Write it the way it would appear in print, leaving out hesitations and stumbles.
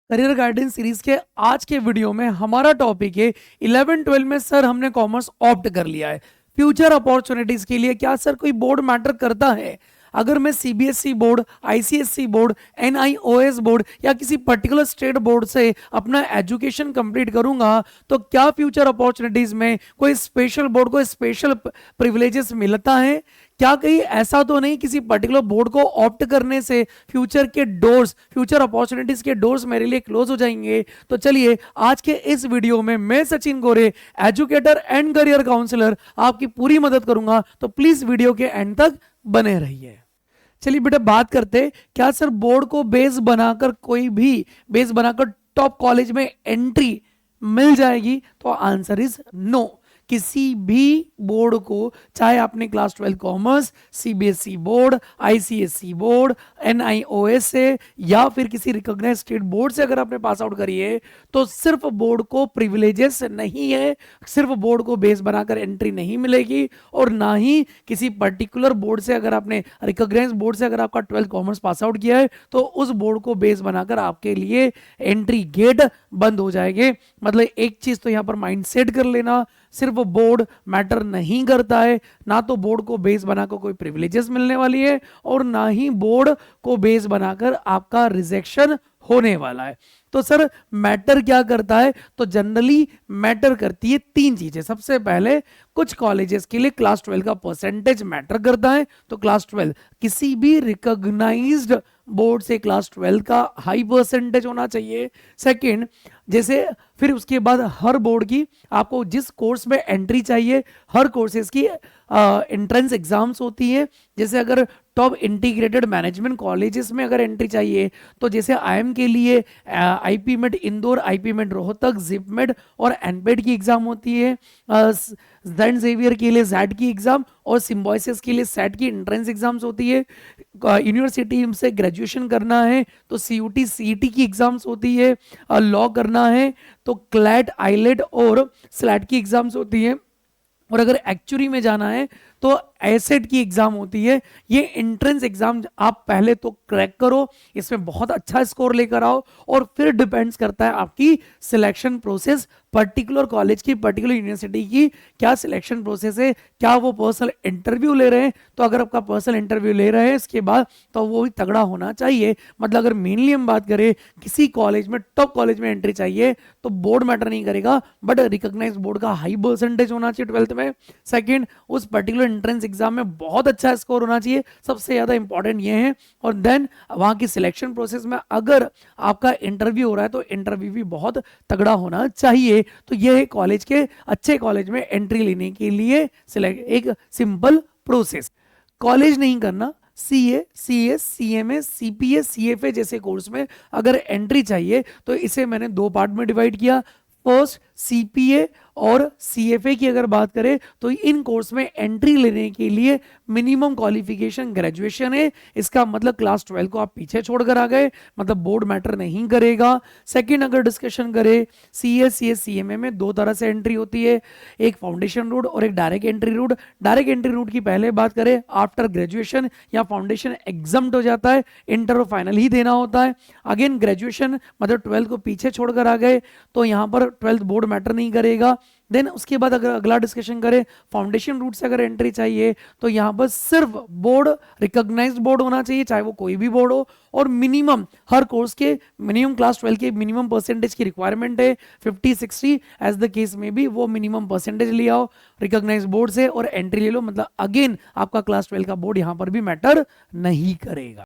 Career guidance series के आज के वीडियो में हमारा टॉपिक है 11-12 में सर हमने कॉमर्स ऑप्ट कर लिया है फ्यूचर अपॉर्चुनिटीज के लिए। क्या सर कोई बोर्ड मैटर करता है? अगर मैं CBSE board, ICSE board, NIOS board या किसी पर्टिकुलर स्टेट बोर्ड से अपना एजुकेशन कंप्लीट करूंगा तो क्या फ्यूचर अपॉर्चुनिटीज में कोई स्पेशल बोर्ड को स्पेशल प्रिविलेजेस मिलता है? क्या कहीं ऐसा तो नहीं किसी पर्टिकुलर बोर्ड को ऑप्ट करने से फ्यूचर के डोर्स, फ्यूचर अपॉर्चुनिटीज के डोर्स मेरे लिए क्लोज हो जाएंगे? तो चलिए आज के इस वीडियो में मैं सचिन गोरे, एजुकेटर एंड करियर काउंसलर, आपकी पूरी मदद करूंगा। तो प्लीज वीडियो के एंड तक बने रहिए। चलिए बेटा बात करते, क्या सर बोर्ड को बेस बनाकर कोई भी बेस बनाकर टॉप कॉलेज में एंट्री मिल जाएगी? तो आंसर इज नो। किसी भी बोर्ड को, चाहे आपने class 12 commerce, CBSE board, ICSE board, NIOS से या फिर किसी रिकॉग्नाइज्ड स्टेट बोर्ड से अगर आपने पास आउट करी है तो सिर्फ बोर्ड को प्रिविलेजेस नहीं है, सिर्फ बोर्ड को बेस बनाकर एंट्री नहीं मिलेगी। और ना ही किसी पर्टिकुलर बोर्ड से, अगर आपने रिकॉग्नाइज्ड बोर्ड से अगर आपका 12 कॉमर्स पास आउट किया है तो उस बोर्ड को बेस बनाकर आपके लिए एंट्री गेट बंद हो जाएंगे। मतलब एक चीज तो यहां पर माइंड सेट कर लेना, सिर्फ बोर्ड मैटर नहीं करता है। ना तो बोर्ड को बेस बनाकर कोई प्रिविलेजेस मिलने वाली है और ना ही बोर्ड को बेस बनाकर आपका रिजेक्शन होने वाला है। तो सर मैटर क्या करता है? तो जनरली मैटर करती है तीन चीजें। सबसे पहले कुछ कॉलेजेस के लिए क्लास 12 का परसेंटेज मैटर करता है, तो क्लास 12 किसी भी रिकॉग्नाइज्ड बोर्ड से क्लास 12 का हाई परसेंटेज होना चाहिए। सेकंड, जैसे फिर उसके बाद हर बोर्ड की आपको जिस कोर्स में एंट्री चाहिए, हर कोर्सेज की एंट्रेंस एग्जाम्स होती है। जैसे अगर टॉप इंटीग्रेटेड मैनेजमेंट कॉलेजेस में अगर एंट्री चाहिए तो जैसे आईएम के लिए IP made Indore, IP made Rohtak, zip made और एनपेड की एग्जाम होती है। सेंट जेवियर के लिए जैट की एग्जाम और सिम्बोयसिस के लिए सेट की एंट्रेंस एग्जाम्स होती है। यूनिवर्सिटी से ग्रेजुएशन करना है तो सीयूटी सीईटी की एग्जाम्स होती है। लॉ करना है तो क्लैट, आईलेट और स्लैट की एग्जाम्स होती है। और अगर एक्चुअली में जाना है तो एसेट की एग्जाम होती है। ये एंट्रेंस एग्जाम आप पहले तो क्रैक करो, इसमें बहुत अच्छा स्कोर लेकर आओ और फिर डिपेंड्स करता है आपकी सिलेक्शन प्रोसेस, पर्टिकुलर कॉलेज की, पर्टिकुलर यूनिवर्सिटी की क्या सिलेक्शन प्रोसेस है, क्या वो पर्सनल इंटरव्यू ले रहे हैं। तो अगर आपका पर्सनल इंटरव्यू ले रहे हैं इसके बाद तो वो भी तगड़ा होना चाहिए। मतलब अगर मेनली हम बात करें किसी कॉलेज में, टॉप कॉलेज में एंट्री चाहिए तो बोर्ड मैटर नहीं करेगा, बट रिकॉग्नाइज्ड बोर्ड का हाई परसेंटेज होना चाहिए 12th में। सेकंड, उस पर्टिकुलर एंट्रेंस एग्जाम में बहुत अच्छा स्कोर होना चाहिए, सबसे ज्यादा इंपॉर्टेंट ये है। और देन वहां की सिलेक्शन प्रोसेस में अगर आपका इंटरव्यू हो रहा है तो इंटरव्यू भी बहुत तगड़ा होना चाहिए। तो ये है कॉलेज के, अच्छे कॉलेज में एंट्री लेने के लिए एक सिंपल प्रोसेस। कॉलेज नहीं करना, CA, CS, CMA, CPA, CFA जैसे कोर्स में अगर एंट्री चाहिए तो इसे मैंने दो पार्ट में डिवाइड किया। फर्स्ट, सीपीए और सीएफए की अगर बात करें तो इन कोर्स में एंट्री लेने के लिए मिनिमम क्वालिफिकेशन ग्रेजुएशन है। इसका मतलब क्लास 12 को आप पीछे छोड़कर आ गए, मतलब बोर्ड मैटर नहीं करेगा। सेकंड, अगर डिस्कशन करें सीएस, सीएस, सीएमए में दो तरह से एंट्री होती है, एक फाउंडेशन रूट और एक direct entry route. Direct entry route की पहले बात करें, आफ्टर ग्रेजुएशन या फाउंडेशन एग्जाम्ड हो जाता है, इंटर और फाइनल ही देना होता है। अगेन ग्रेजुएशन मतलब 12 को पीछे छोड़कर आ गए तो यहाँ पर 12th बोर्ड मैटर नहीं करेगा। देन उसके बाद अगर अगला डिस्कशन करें, फाउंडेशन रूट से अगर एंट्री चाहिए तो यहां पर सिर्फ बोर्ड, रिकॉग्नाइज्ड बोर्ड होना चाहिए, चाहे वो कोई भी बोर्ड हो। और मिनिमम हर कोर्स के मिनिमम क्लास 12 के मिनिमम परसेंटेज की रिक्वायरमेंट है 50-60 एज द केस में भी। वो मिनिमम परसेंटेज ले आओ रिकॉग्नाइज्ड बोर्ड से और एंट्री ले लो। मतलब अगेन आपका क्लास 12 का बोर्ड यहां पर भी मैटर नहीं करेगा।